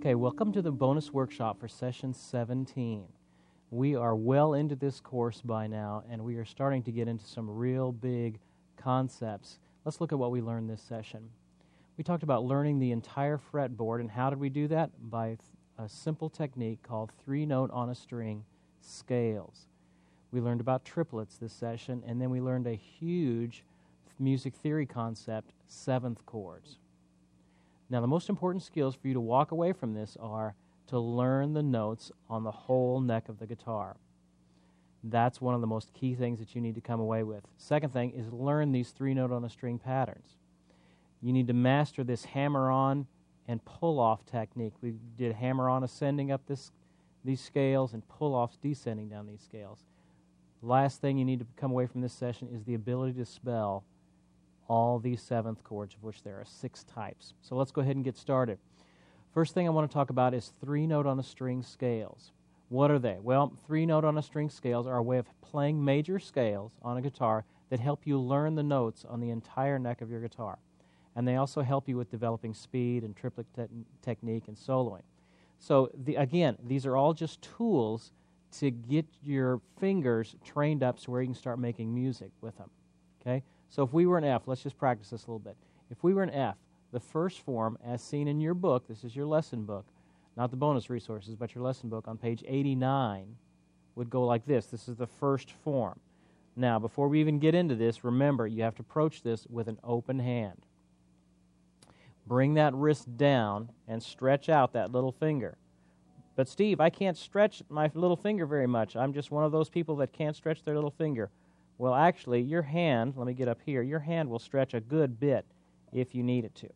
Okay, welcome to the bonus workshop for session 17. We are well into this course by now, and we are starting to get into some real big concepts. Let's look at what we learned this session. We talked about learning the entire fretboard, and how did we do that? By a simple technique called three-note on a string scales. We learned about triplets this session, and then we learned a huge music theory concept, seventh chords. Now, the most important skills for you to walk away from this are to learn the notes on the whole neck of the guitar. That's one of the most key things that you need to come away with. Second thing is learn these three-note on a string patterns. You need to master this hammer-on and pull-off technique. We did hammer-on ascending up these scales and pull-offs descending down these scales. Last thing you need to come away from this session is the ability to spell all these seventh chords, of which there are 6 types. So let's go ahead and get started. First thing I want to talk about is three-note on a string scales. What are they? Well, three-note on a string scales are a way of playing major scales on a guitar that help you learn the notes on the entire neck of your guitar. And they also help you with developing speed and triplet technique and soloing. So, again, these are all just tools to get your fingers trained up so where you can start making music with them. Okay? So if we were in F, let's just practice this a little bit. If we were in F, the first form, as seen in your book, this is your lesson book, not the bonus resources, but your lesson book on page 89, would go like this. This is the first form. Now, before we even get into this, remember, you have to approach this with an open hand. Bring that wrist down and stretch out that little finger. But Steve, I can't stretch my little finger very much. I'm just one of those people that can't stretch their little finger. Well, actually, your hand, let me get up here, your hand will stretch a good bit if you need it to.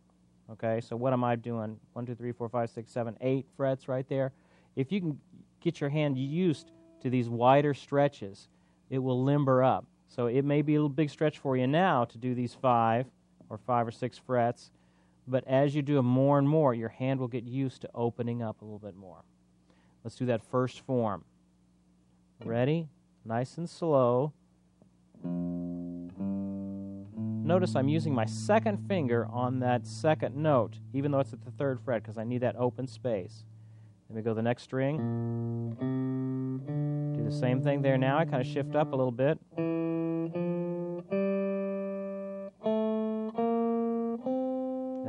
Okay, so what am I doing? 1, 2, 3, 4, 5, 6, 7, 8 frets right there. If you can get your hand used to these wider stretches, it will limber up. So it may be a little big stretch for you now to do these 5 or 6 frets, but as you do them more and more, your hand will get used to opening up a little bit more. Let's do that first form. Ready? Nice and slow. Notice I'm using my second finger on that second note, even though it's at the 3rd fret, because I need that open space. Let me go to the next string. Do the same thing there now. I kind of shift up a little bit. Then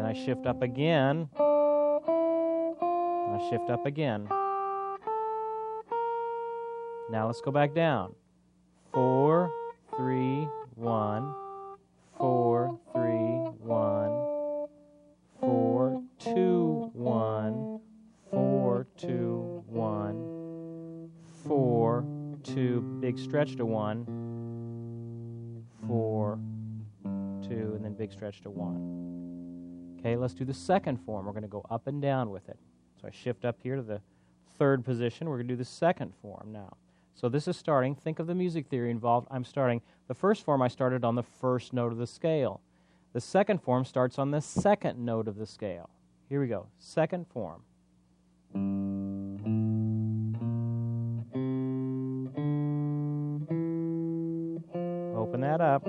I shift up again. And I shift up again. Now let's go back down. 4, 3, 1, 4, 3, 1, 4, 2, 1, 4, 2, 1, 4, 2, big stretch to 1, 4, 2, and then big stretch to 1. Okay, let's do the second form. We're going to go up and down with it. So I shift up here to the 3rd position. We're going to do the second form now. So this is starting, think of the music theory involved. I'm starting, the first form I started on the first note of the scale. The second form starts on the second note of the scale. Here we go, second form. Open that up.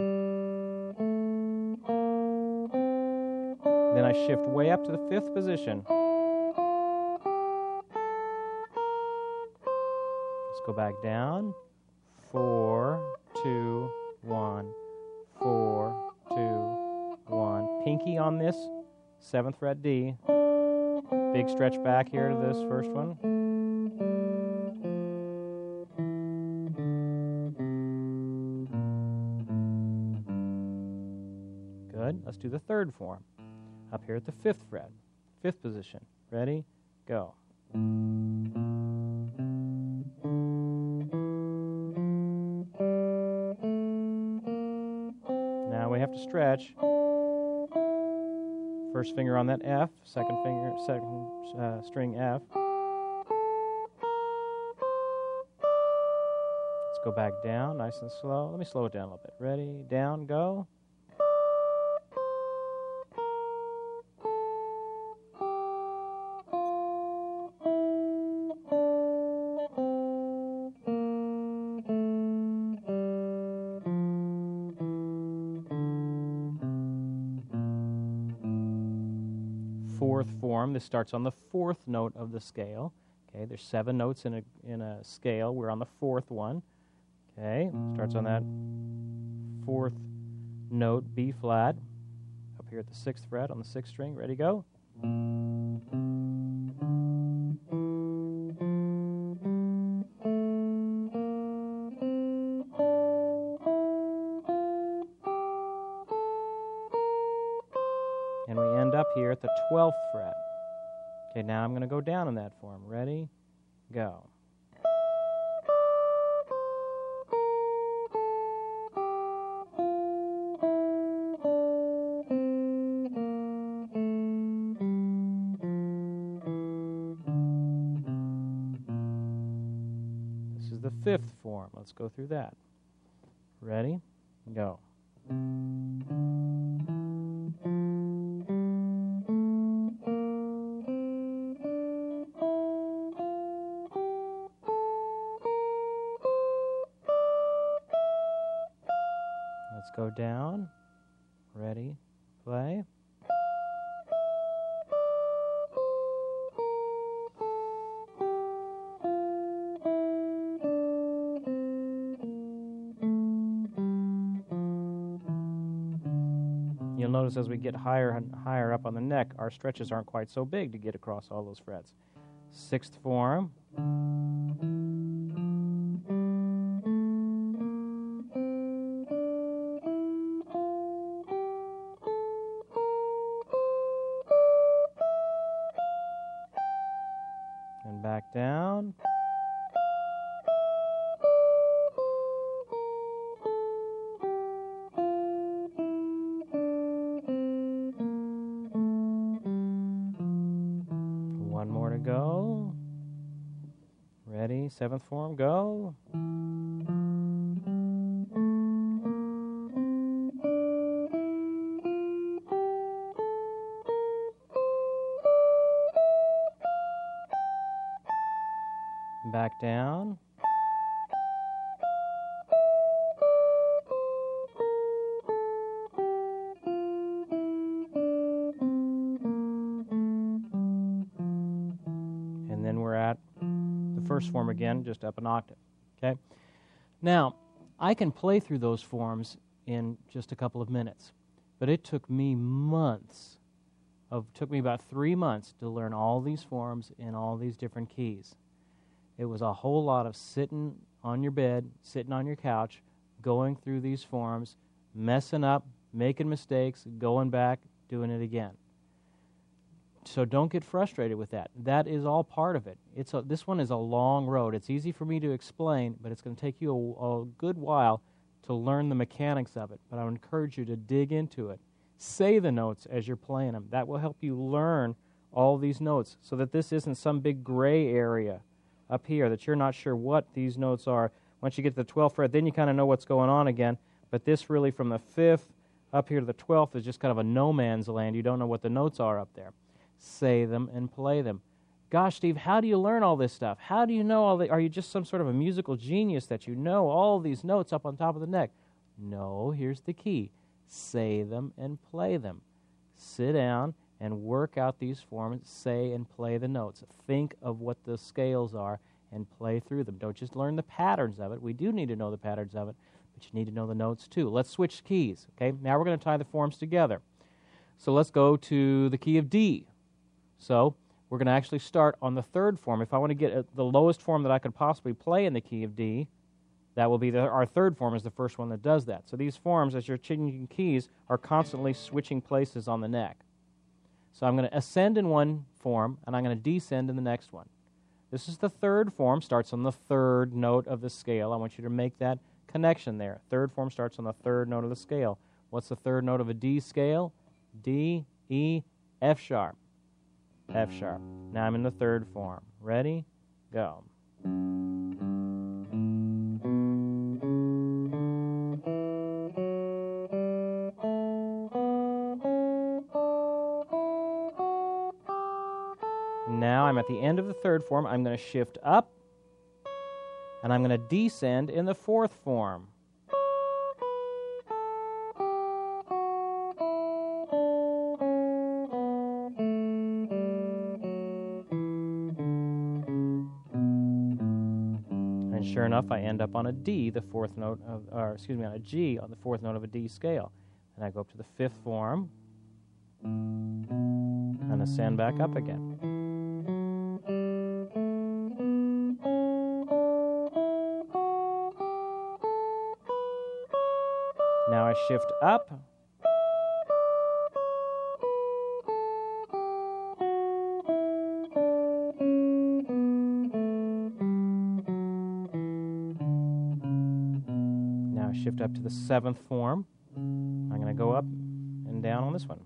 Then I shift way up to the 5th position. Go back down. 4, 2, 1, 4, 2, 1. Pinky on this, 7th fret D. Big stretch back here to this first one. Good. Let's do the 3rd form. Up here at the 5th fret, 5th position. Ready? Go. Have to stretch. First finger on that F, second string F. Let's go back down, nice and slow. Let me slow it down a little bit. Ready, down, go. form. This starts on the fourth note of the scale. Okay, there's 7 notes in a scale. We're on the fourth one. Okay, starts on that fourth note, B flat, up here at the 6th fret on the 6th string. Ready, go. And we end up here at the 12th fret. Okay, now I'm going to go down in that form. Ready, go. This is the 5th form. Let's go through that. Ready, go. Let's go down. Ready, play. You'll notice as we get higher and higher up on the neck, our stretches aren't quite so big to get across all those frets. 6th form. And back down. One more to go. Ready, 7th form, go. Back down. And then we're at the 1st form again, just up an octave. Okay? Now, I can play through those forms in just a couple of minutes, but it took me took me about 3 months to learn all these forms in all these different keys. It was a whole lot of sitting on your bed, sitting on your couch, going through these forms, messing up, making mistakes, going back, doing it again. So don't get frustrated with that. That is all part of it. This one is a long road. It's easy for me to explain, but it's going to take you a good while to learn the mechanics of it. But I would encourage you to dig into it. Say the notes as you're playing them. That will help you learn all these notes so that this isn't some big gray area up here that you're not sure what these notes are. Once you get to the 12th fret, then you kind of know what's going on again. But this really from the 5th up here to the 12th is just kind of a no man's land. You don't know what the notes are up there. Say them and play them. Gosh, Steve, how do you learn all this stuff? How do you know all the... Are you just some sort of a musical genius that you know all these notes up on top of the neck? No, here's the key. Say them and play them. Sit down and work out these forms, say and play the notes. Think of what the scales are and play through them. Don't just learn the patterns of it. We do need to know the patterns of it, but you need to know the notes too. Let's switch keys, okay? Now we're going to tie the forms together. So let's go to the key of D. So we're going to actually start on the 3rd form. If I want to get the lowest form that I could possibly play in the key of D, that will be our 3rd form is the first one that does that. So these forms, as you're changing keys, are constantly switching places on the neck. So I'm going to ascend in one form, and I'm going to descend in the next one. This is the 3rd form, starts on the 3rd note of the scale. I want you to make that connection there. 3rd form starts on the 3rd note of the scale. What's the 3rd note of a D scale? D, E, F sharp. F sharp. Now I'm in the 3rd form. Ready? Go. Now I'm at the end of the 3rd form. I'm going to shift up, and I'm going to descend in the 4th form. And sure enough, I end up on a D, the fourth note of, or excuse me, on a G, on the fourth note of a D scale. And I go up to the fifth form and ascend back up again. Now I shift up. Now I shift up to the seventh form. I'm going to go up and down on this one.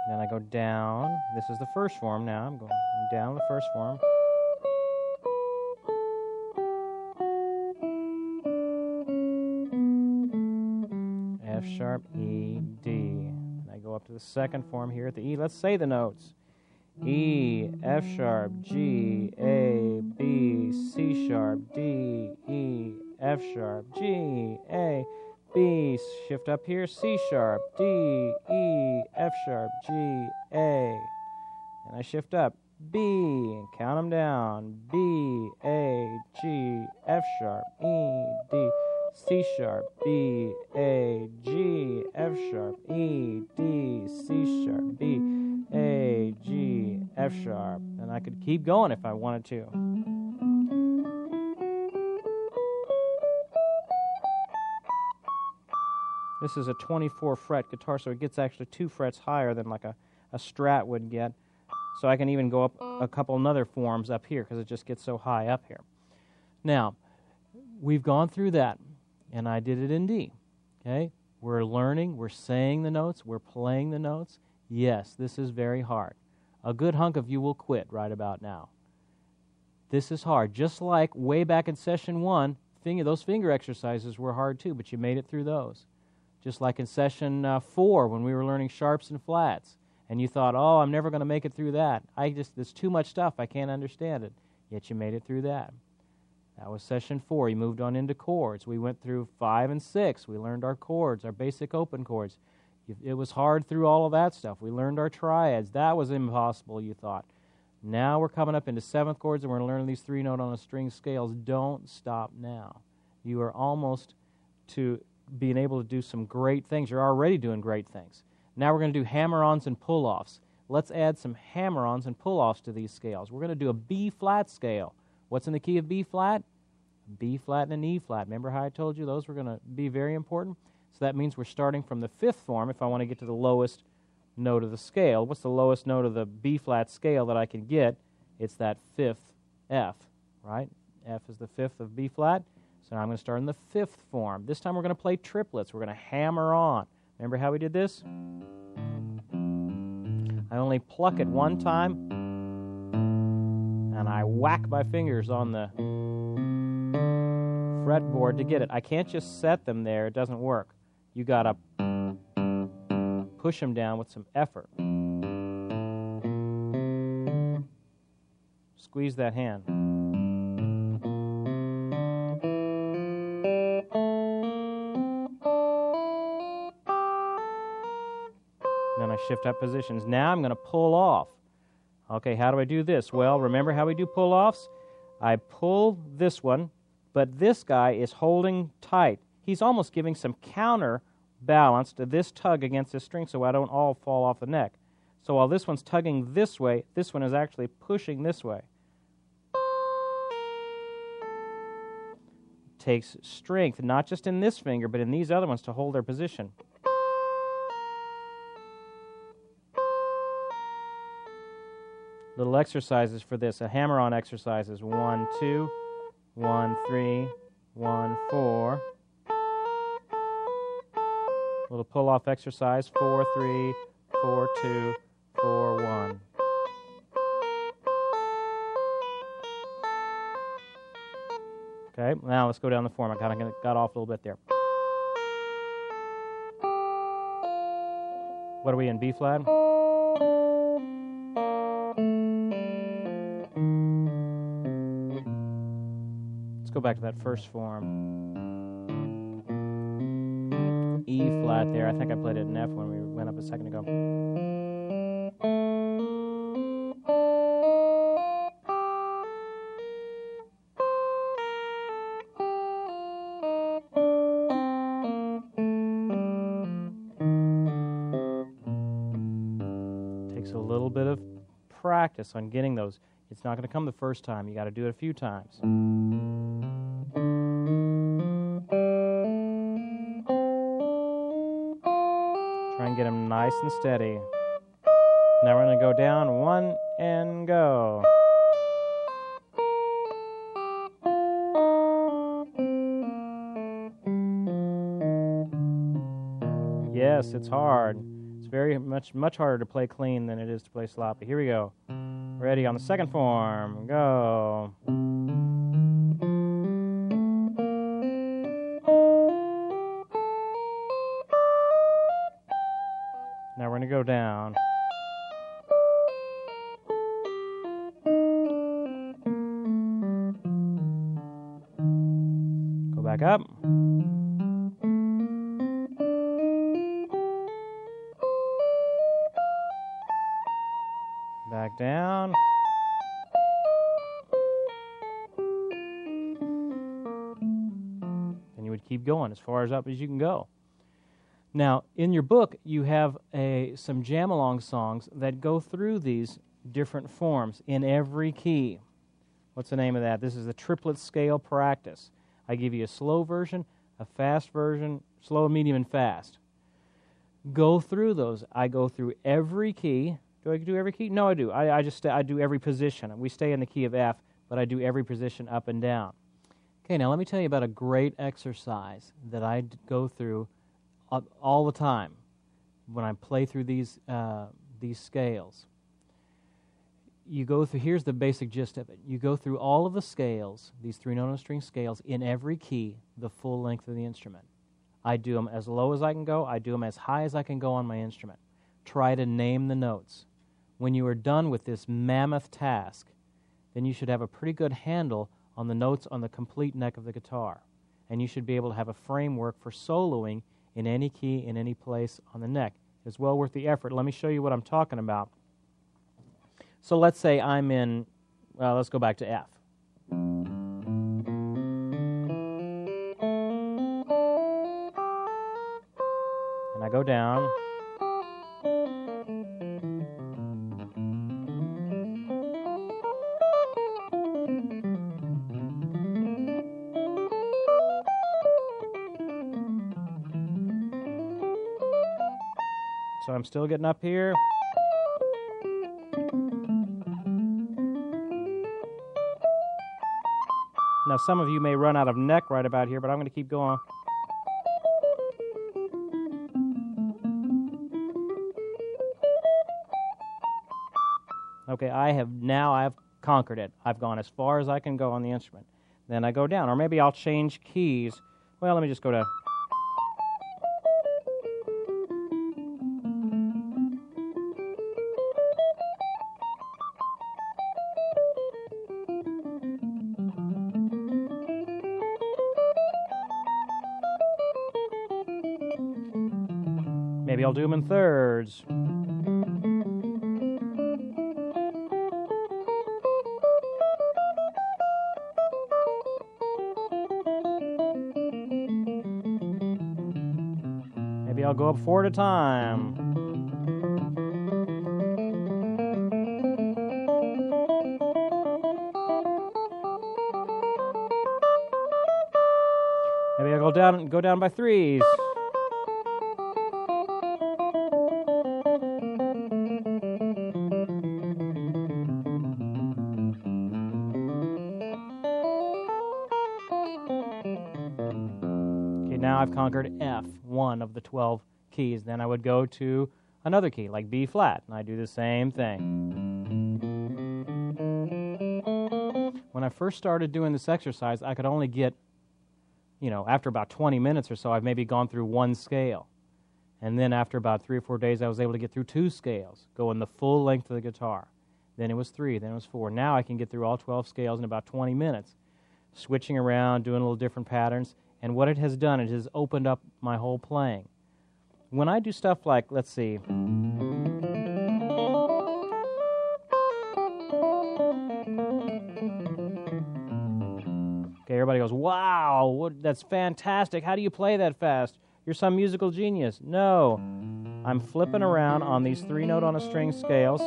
Then I go down. This is the first form now. I'm going down the first form. F sharp, E, D. And I go up to the second form here at the E. Let's say the notes. E, F sharp, G, A, B, C sharp, D, E, F sharp, G, A, B, shift up here, C sharp, D, E, F sharp, G, A. And I shift up, B, and count them down, B, A, G, F sharp, E, D, C sharp, B, A, G, F sharp, E, D, C sharp, B, A, G, F sharp. And I could keep going if I wanted to. This is a 24 fret guitar, so it gets actually 2 frets higher than like a Strat would get. So I can even go up a couple other forms up here because it just gets so high up here. Now, we've gone through that, and I did it in D. Okay? We're learning, we're saying the notes, we're playing the notes. Yes, this is very hard. A good hunk of you will quit right about now. This is hard. Just like way back in session 1, those finger exercises were hard too, but you made it through those. Just like in session 4 when we were learning sharps and flats, and you thought, oh, I'm never going to make it through that. There's too much stuff, I can't understand it. Yet you made it through that. That was session 4. You moved on into chords. We went through 5 and 6. We learned our chords, our basic open chords. It was hard through all of that stuff. We learned our triads. That was impossible, you thought. Now we're coming up into 7th chords, and we're learning these 3-note on a string scales. Don't stop now. You are almost to being able to do some great things. You're already doing great things. Now we're going to do hammer-ons and pull-offs. Let's add some hammer-ons and pull-offs to these scales. We're going to do a B-flat scale. What's in the key of B-flat? B-flat and an E-flat. Remember how I told you those were going to be very important? So that means we're starting from the 5th form if I want to get to the lowest note of the scale. What's the lowest note of the B-flat scale that I can get? It's that 5th F, right? F is the 5th of B-flat. So now I'm going to start in the 5th form. This time we're going to play triplets. We're going to hammer on. Remember how we did this? I only pluck it one time, and I whack my fingers on the fretboard to get it. I can't just set them there. It doesn't work. You got to push them down with some effort. Squeeze that hand. Then I shift up positions. Now I'm going to pull off. Okay, how do I do this? Well, remember how we do pull-offs? I pull this one, but this guy is holding tight. He's almost giving some counterbalance to this tug against this string so I don't all fall off the neck. So while this one's tugging this way, this one is actually pushing this way. Takes strength, not just in this finger, but in these other ones to hold their position. Little exercises for this. A hammer-on exercise is 1, 2, 1, 3, 1, 4. Little pull-off exercise, 4, 3, 4, 2, 4, 1. Okay, now let's go down the form. I kind of got off a little bit there. What are we in, B-flat? Let's go back to that first form. E B flat there. I think I played it in F when we went up a second ago. Takes a little bit of practice on getting those. It's not going to come the first time. You got to do it a few times. Try and get them nice and steady. Now we're going to go down 1 and go. Yes, it's hard. It's very much harder to play clean than it is to play sloppy. Here we go. Ready on the second form. Go. Now we're going to go down. Go back up. Back down. And you would keep going as far as up as you can go. Now, in your book, you have some jam-along songs that go through these different forms in every key. What's the name of that? This is the triplet scale practice. I give you a slow version, a fast version, slow, medium, and fast. Go through those. I go through every key. Do I do every key? No, I do. I do every position. We stay in the key of F, but I do every position up and down. Okay, now let me tell you about a great exercise that I go through all the time when I play through these scales. You go through, here's the basic gist of it. You go through all of the scales, these 3 note string scales, in every key, the full length of the instrument. I do them as low as I can go. I do them as high as I can go on my instrument. Try to name the notes. When you are done with this mammoth task, then you should have a pretty good handle on the notes on the complete neck of the guitar. And you should be able to have a framework for soloing in any key, in any place on the neck. It's well worth the effort. Let me show you what I'm talking about. So let's say I'm in, well, let's go back to F. And I go down. So I'm still getting up here. Now some of you may run out of neck right about here, but I'm going to keep going. Okay, I've conquered it. I've gone as far as I can go on the instrument. Then I go down, or maybe I'll change keys. Well, let me just go to... Maybe I'll do them in thirds. Maybe I'll go up 4 at a time. Maybe I'll go down by 3s. Now I've conquered F, one of the 12 keys. Then I would go to another key, like B flat, and I do the same thing. When I first started doing this exercise, I could only get, after about 20 minutes or so, I've maybe gone through 1 scale. And then after about 3 or 4 days, I was able to get through 2 scales, going the full length of the guitar. Then it was 3, then it was 4. Now I can get through all 12 scales in about 20 minutes, switching around, doing a little different patterns. And what it has done, it has opened up my whole playing. when I do stuff like, let's see. Okay, everybody goes, wow, that's fantastic. How do you play that fast? You're some musical genius. No, I'm flipping around on these 3-note on a string scales.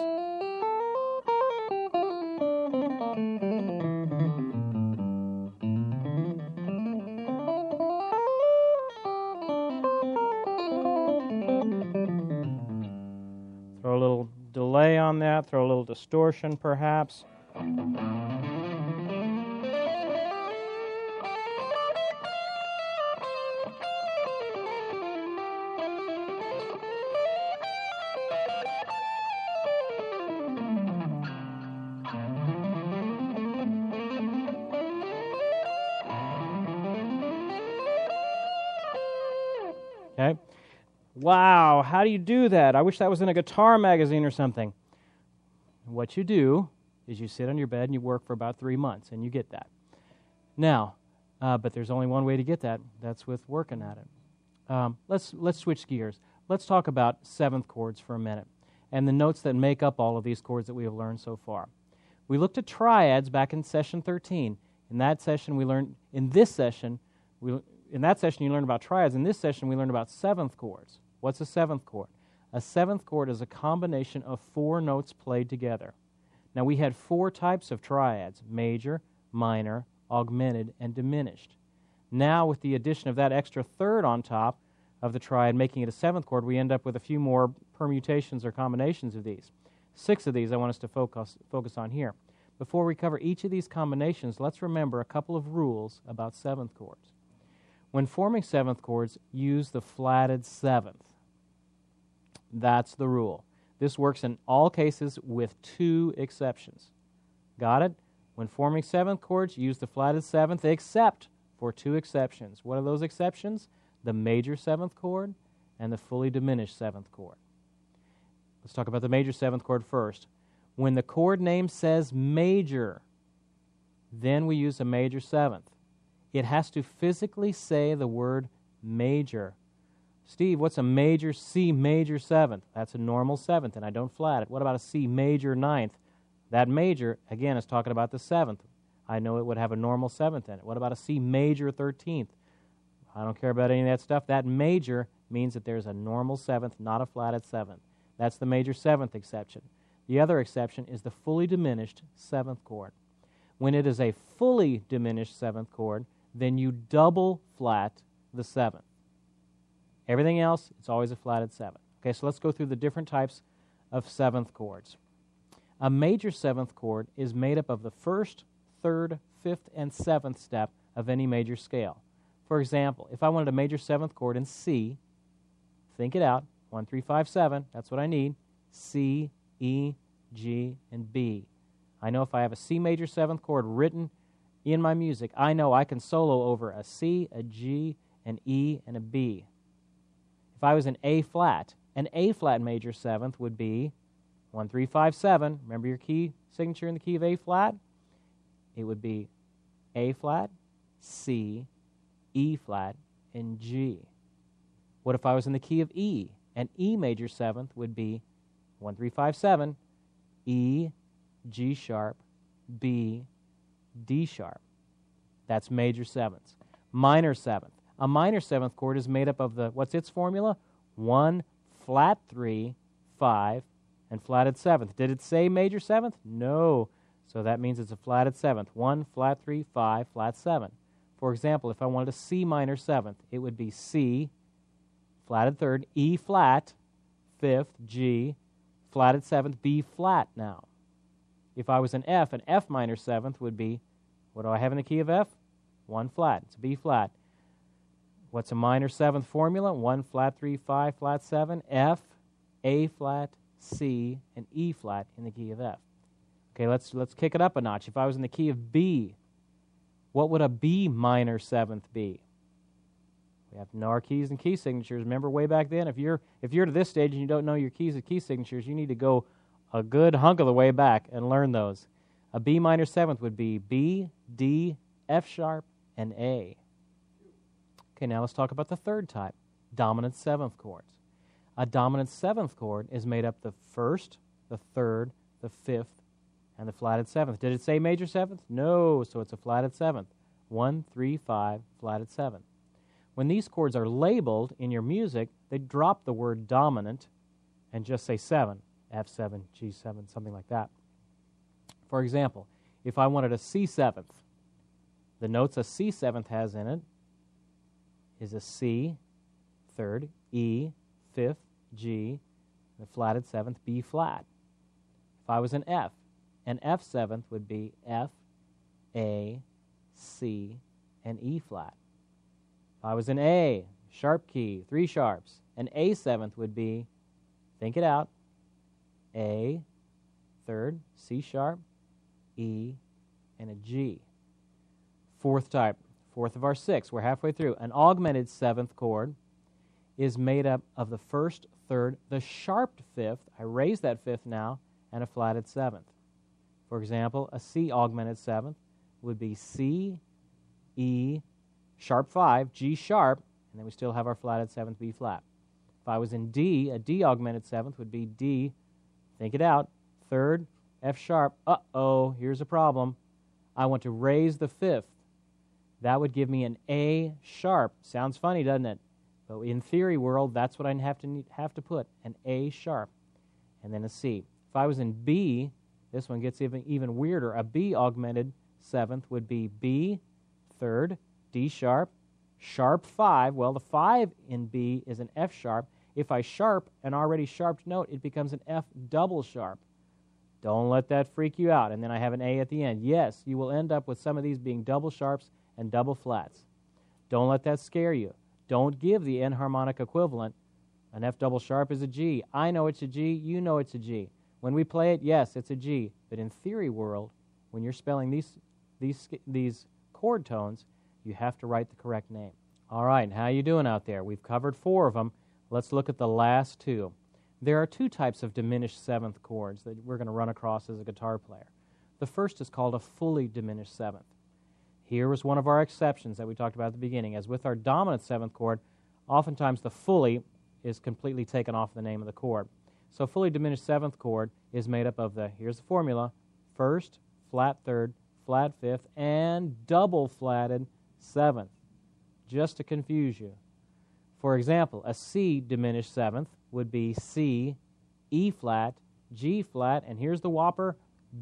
Throw a little delay on that, throw a little distortion perhaps. Okay. Wow, how do you do that? I wish that was in a guitar magazine or something. What you do is you sit on your bed and you work for about 3 months, and you get that. Now, but there's only one way to get that. That's with working at it. Let's switch gears. Let's talk about seventh chords for a minute and the notes that make up all of these chords that we have learned so far. We looked at triads back in session 13. In that session, we learned, in that session, you learned about triads. In this session, we learned about seventh chords. What's a seventh chord? A seventh chord is a combination of 4 notes played together. Now, we had 4 types of triads: major, minor, augmented, and diminished. Now, with the addition of that extra third on top of the triad, making it a seventh chord, we end up with a few more permutations or combinations of these. 6 of these I want us to focus on here. Before we cover each of these combinations, let's remember a couple of rules about seventh chords. When forming seventh chords, use the flatted seventh. That's the rule. This works in all cases with 2 exceptions. Got it? When forming seventh chords, use the flatted seventh, except for 2 exceptions. What are those exceptions? The major seventh chord and the fully diminished seventh chord. Let's talk about the major seventh chord first. When the chord name says major, then we use a major seventh. It has to physically say the word major. Steve, what's a major C major seventh? That's a normal seventh, and I don't flat it. What about a C major ninth? That major, again, is talking about the seventh. I know it would have a normal seventh in it. What about a C major 13th? I don't care about any of that stuff. That major means that there's a normal seventh, not a flatted seventh. That's the major seventh exception. The other exception is the fully diminished seventh chord. When it is a fully diminished seventh chord, then you double flat the seventh. Everything else, it's always a flatted seventh. Okay, so let's go through the different types of seventh chords. A major seventh chord is made up of the first, third, fifth, and seventh step of any major scale. For example, if I wanted a major seventh chord in C, think it out, 1, 3, 5, 7, that's what I need, C, E, G, and B. I know if I have a C major seventh chord written in my music, I know I can solo over a C, a G, an E, and a B. If I was in A flat, an A flat major seventh would be 1, 3, 5, 7. Remember your key signature in the key of A flat? It would be A flat, C, E flat, and G. What if I was in the key of E? An E major seventh would be 1, 3, 5, 7, E, G sharp, B, D sharp. That's major sevenths. Minor seventh. A minor seventh chord is made up of what's its formula? 1, flat 3, 5, and flatted seventh. Did it say major seventh? No. So that means it's a flatted seventh. 1, flat 3, 5, flat 7. For example, if I wanted a C minor seventh, it would be C, flatted third, E flat, fifth, G, flatted seventh, B flat now. If I was an F minor seventh would be, what do I have in the key of F? 1 flat. It's B flat. What's a minor seventh formula? 1, flat 3, 5, flat 7, F, A flat, C, and E flat in the key of F. Okay, let's kick it up a notch. If I was in the key of B, what would a B minor seventh be? We have to know our keys and key signatures. Remember way back then, if you're to this stage and you don't know your keys and key signatures, you need to go a good hunk of the way back and learn those. A B minor seventh would be B, D, F sharp, and A. Okay, now let's talk about the third type, dominant seventh chords. A dominant seventh chord is made up the first, the third, the fifth, and the flatted seventh. Did it say major seventh? No, so it's a flatted seventh. 1, 3, 5, flatted 7. When these chords are labeled in your music, they drop the word dominant and just say 7, F7, G7, something like that. For example, if I wanted a C seventh, the notes a C seventh has in it is a C, third, E, fifth, G, the flatted seventh, B flat. If I was an F seventh would be F, A, C, and E flat. If I was an A, sharp key, 3 sharps, an A seventh would be, think it out, A, third, C sharp, E, and a G. Fourth type, fourth of our 6, we're halfway through. An augmented seventh chord is made up of the first, third, the sharped fifth, I raise that fifth now, and a flatted seventh. For example, a C augmented seventh would be C, E, sharp 5, G sharp, and then we still have our flatted seventh, B flat. If I was in D, a D augmented seventh would be D, think it out, third, F sharp, uh-oh, here's a problem. I want to raise the fifth. That would give me an A sharp. Sounds funny, doesn't it? But in theory world, that's what I'd have to put, an A sharp, and then a C. If I was in B, this one gets even weirder. A B augmented seventh would be B, third, D sharp, sharp 5. Well, the 5 in B is an F sharp. If I sharp an already sharped note, it becomes an F double sharp. Don't let that freak you out. And then I have an A at the end. Yes, you will end up with some of these being double sharps and double flats. Don't let that scare you. Don't give the enharmonic equivalent. An F double sharp is a G. I know it's a G. You know it's a G. When we play it, yes, it's a G. But in theory world, when you're spelling these chord tones, you have to write the correct name. All right, and how you doing out there? We've covered 4 of them. Let's look at the last 2. There are 2 types of diminished seventh chords that we're going to run across as a guitar player. The first is called a fully diminished seventh. Here was one of our exceptions that we talked about at the beginning. As with our dominant seventh chord, oftentimes the fully is completely taken off the name of the chord. So fully diminished seventh chord is made up of here's the formula, first, flat third, flat fifth, and double flatted seventh, just to confuse you. For example, a C diminished seventh would be C, E flat, G flat, and here's the whopper,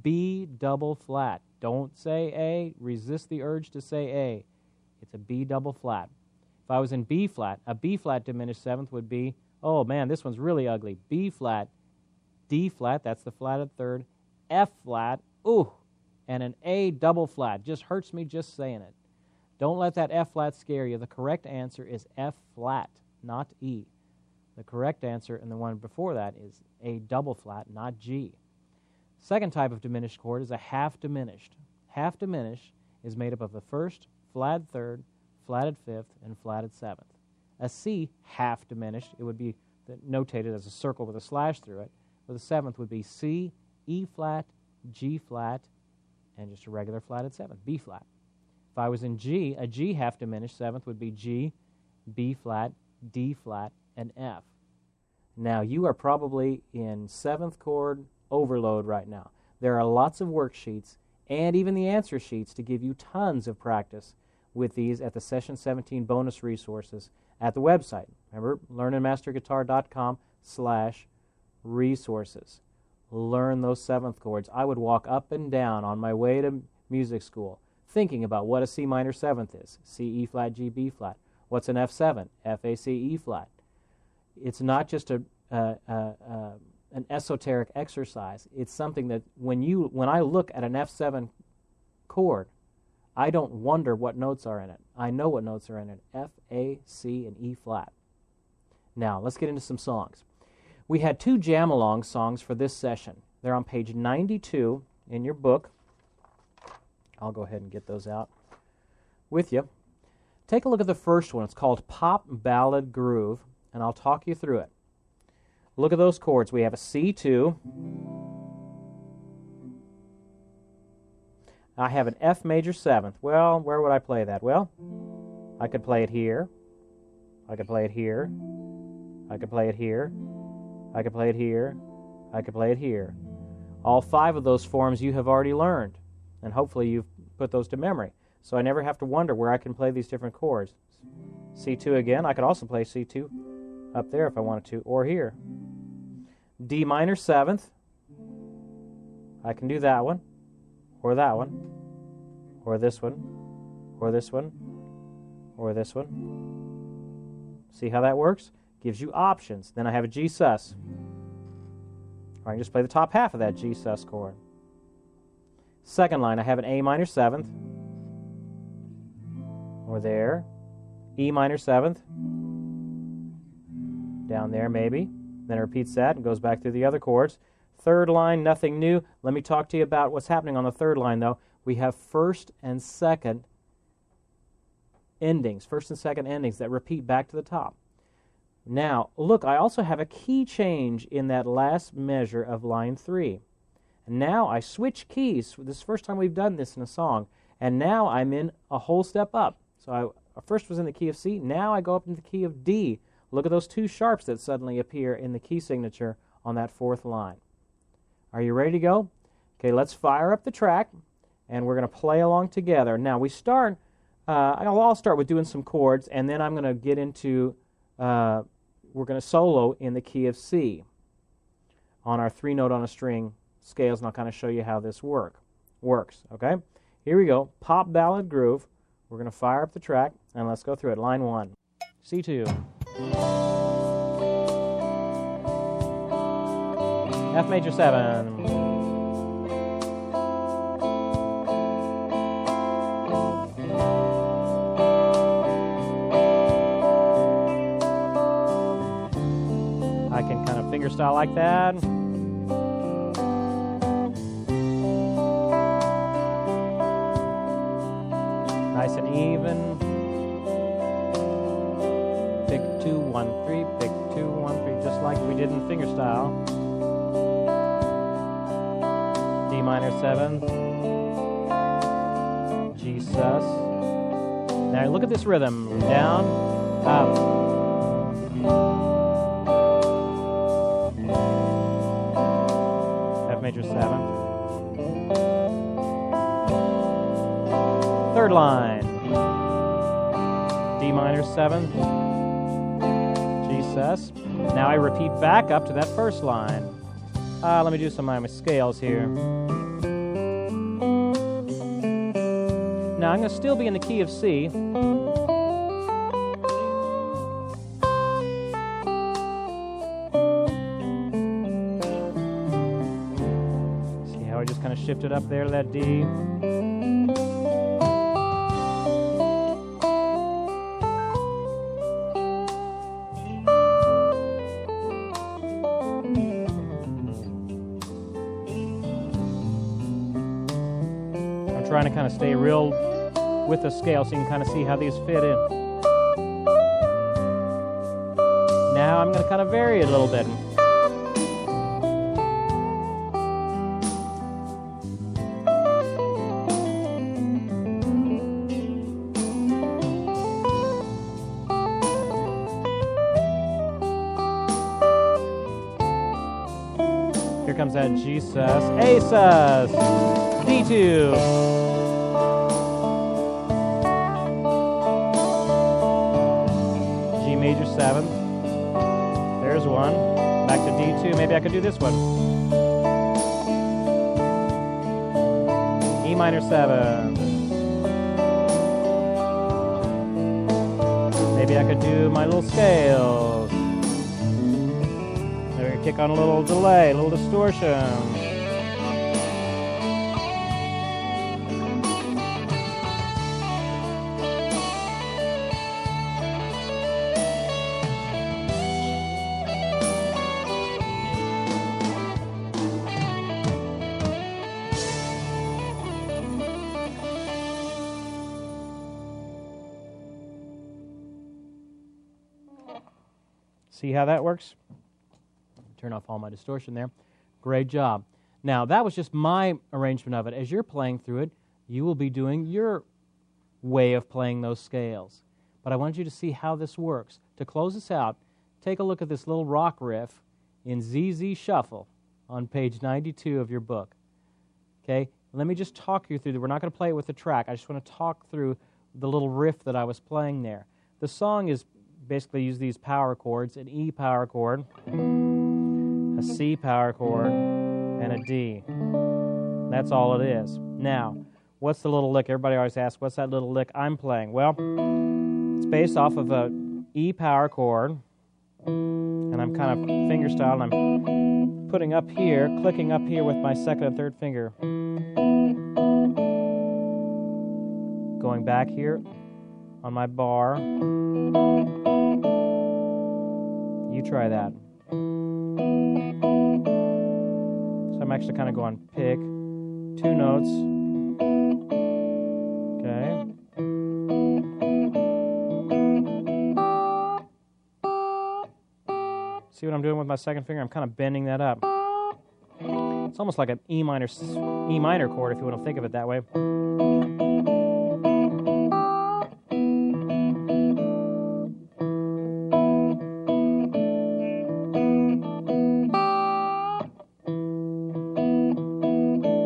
B double flat. Don't say A. Resist the urge to say A. It's a B double flat. If I was in B flat, a B flat diminished seventh would be, oh man, this one's really ugly, B flat, D flat, that's the flatted third, F flat, ooh, and an A double flat. Just hurts me just saying it. Don't let that F flat scare you. The correct answer is F flat, not E. The correct answer, and the one before that, is A double flat, not G. Second type of diminished chord is a half diminished. Half diminished is made up of the first, flatted third, flatted fifth, and flatted seventh. A C half diminished, it would be notated as a circle with a slash through it, where the seventh would be C, E flat, G flat, and just a regular flatted seventh, B flat. If I was in G, a G half diminished seventh would be G, B flat, D flat, and F. Now, you are probably in seventh chord overload right now. There are lots of worksheets and even the answer sheets to give you tons of practice with these at the Session 17 bonus resources at the website. Remember, learnandmasterguitar.com/resources. Learn those seventh chords. I would walk up and down on my way to music school thinking about what a C minor seventh is. C, E flat, G, B flat. What's an F7? F, A, C, E flat. It's not just an esoteric exercise. It's something that when I look at an F7 chord, I don't wonder what notes are in it. I know what notes are in it. F, A, C, and E flat. Now, let's get into some songs. We had 2 jam-along songs for this session. They're on page 92 in your book. I'll go ahead and get those out with you. Take a look at the first one. It's called Pop Ballad Groove, and I'll talk you through it. Look at those chords. We have a C2. I have an F major seventh. Well, where would I play that? Well, I could play it here. I could play it here. I could play it here. I could play it here. I could play it here. All 5 of those forms you have already learned, and hopefully you've put those to memory. So I never have to wonder where I can play these different chords. C2 again. I could also play C2 up there if I wanted to, or here. D minor 7th. I can do that one, or that one, or this one, or this one, or this one. See how that works? Gives you options. Then I have a G sus. Or I can just play the top half of that G sus chord. Second line, I have an A minor 7th. Or there. E minor 7th. Down there maybe. Then it repeats that and goes back through the other chords. Third line, nothing new. Let me talk to you about what's happening on the third line, though. We have first and second endings, that repeat back to the top. Now, look, I also have a key change in that last measure of line 3. And now I switch keys. This is the first time we've done this in a song. And now I'm in a whole step up. So I first was in the key of C. Now I go up into the key of D. Look at those 2 sharps that suddenly appear in the key signature on that 4th line. Are you ready to go? Okay, let's fire up the track, and we're going to play along together. Now, we start, I'll start with doing some chords, and then I'm going to get into, we're going to solo in the key of C on our 3-note on a string scales, and I'll kind of show you how this works, okay? Here we go, pop ballad groove. We're going to fire up the track, and let's go through it. Line 1, C2. F major 7. I can kind of fingerstyle like that. Nice and even. Pick 2, 1, 3, pick 2, 1, 3, just like we did in fingerstyle. D minor 7th, G sus. Now look at this rhythm. Down, up. F major 7th. Third line. D minor 7th, G sus. Now I repeat back up to that first line. Let me do some of my scales here. Now I'm going to still be in the key of C. See how I just kind of shifted up there to that D. Trying to kind of stay real with the scale so you can kind of see how these fit in. Now I'm going to kind of vary it a little bit. Here comes that G sus, A sus, D2. Major 7th. There's one. Back to D2. Maybe I could do this one. E minor 7. Maybe I could do my little scales. Maybe kick on a little delay, a little distortion. See how that works? Turn off all my distortion there. Great job. Now, that was just my arrangement of it. As you're playing through it, you will be doing your way of playing those scales. But I want you to see how this works. To close this out, take a look at this little rock riff in ZZ Shuffle on page 92 of your book. Okay? Let me just talk you through. We're not going to play it with the track. I just want to talk through the little riff that I was playing there. The song is basically use these power chords, an E power chord, a C power chord, and a D. That's all it is. Now, what's the little lick? Everybody always asks, what's that little lick I'm playing? Well, it's based off of a E power chord, and I'm kind of finger style, and I'm putting up here, clicking up here with my second and third finger. Going back here on my bar. You try that. So I'm actually kind of going pick, 2 notes. Okay. See what I'm doing with my second finger? I'm kind of bending that up. It's almost like an E minor chord, if you want to think of it that way.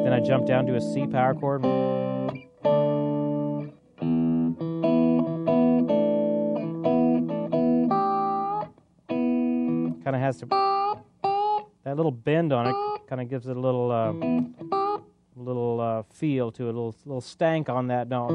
Then I jump down to a C power chord. Kind of has to, that little bend on it kind of gives it a little feel to it, a little stank on that note.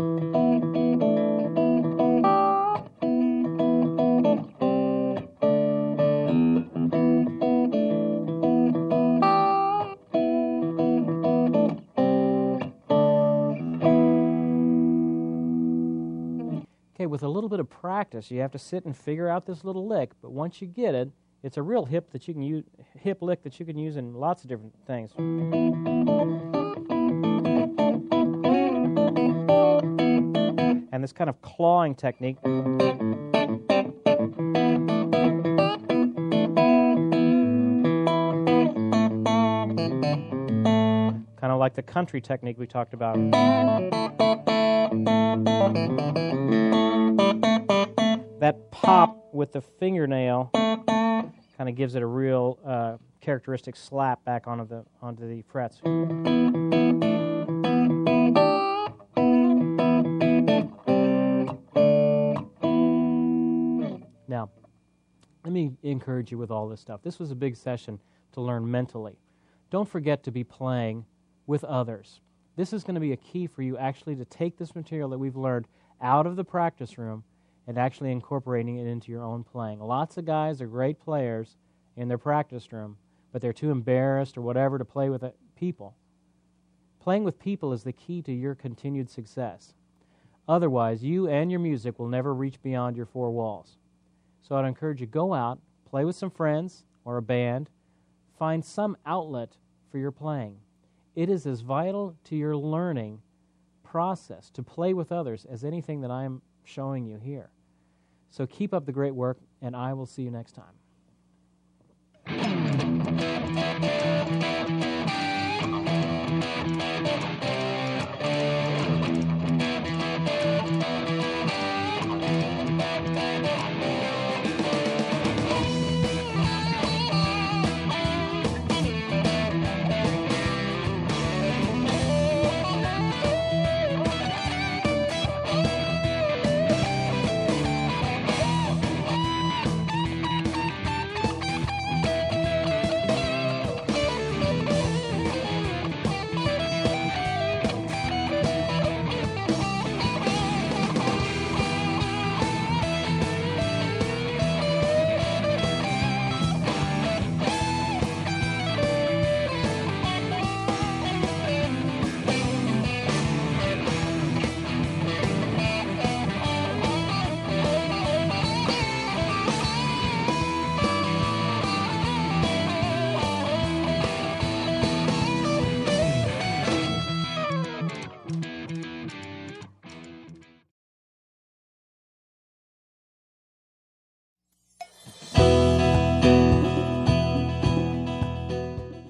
Okay, with a little bit of practice, you have to sit and figure out this little lick, but once you get it, it's a real hip that you can use, hip lick that you can use in lots of different things. And this kind of clawing technique kind of like the country technique we talked about. That pop with the fingernail kind of gives it a real characteristic slap back onto the frets. Now, let me encourage you with all this stuff. This was a big session to learn mentally. Don't forget to be playing with others. This is going to be a key for you actually to take this material that we've learned out of the practice room and actually incorporating it into your own playing. Lots of guys are great players in their practice room, but they're too embarrassed or whatever to play with people. Playing with people is the key to your continued success. Otherwise, you and your music will never reach beyond your 4 walls. So I'd encourage you, go out, play with some friends or a band, find some outlet for your playing. It is as vital to your learning process to play with others as anything that I'm showing you here. So keep up the great work, and I will see you next time.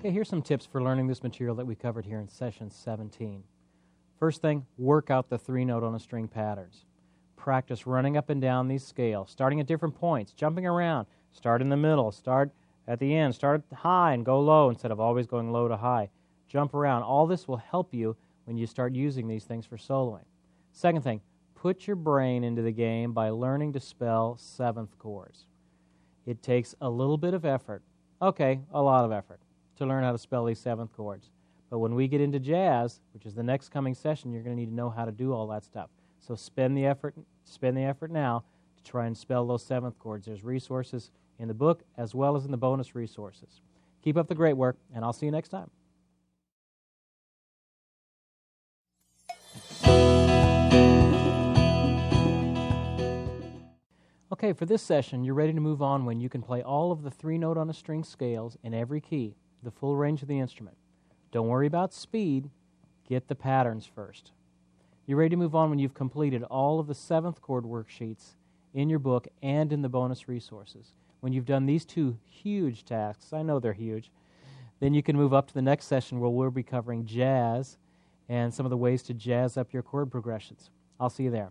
Okay, here's some tips for learning this material that we covered here in session 17. First thing, work out the 3-note on a string patterns. Practice running up and down these scales, starting at different points, jumping around, Start in the middle. Start at the end. Start high and go low instead of always going low to high. Jump around. All this will help you when you start using these things for soloing. Second thing, put your brain into the game by learning to spell seventh chords. It takes a little bit of effort, a lot of effort, to learn how to spell these seventh chords. But when we get into jazz, which is the next coming session, you're going to need to know how to do all that stuff. So spend the effort now to try and spell those seventh chords. There's resources in the book as well as in the bonus resources. Keep up the great work, and I'll see you next time. Okay, for this session, you're ready to move on when you can play all of the 3-note on a string scales in every key, the full range of the instrument. Don't worry about speed. Get the patterns first. You're ready to move on when you've completed all of the seventh chord worksheets in your book and in the bonus resources. When you've done these two huge tasks, I know they're huge, then you can move up to the next session where we'll be covering jazz and some of the ways to jazz up your chord progressions. I'll see you there.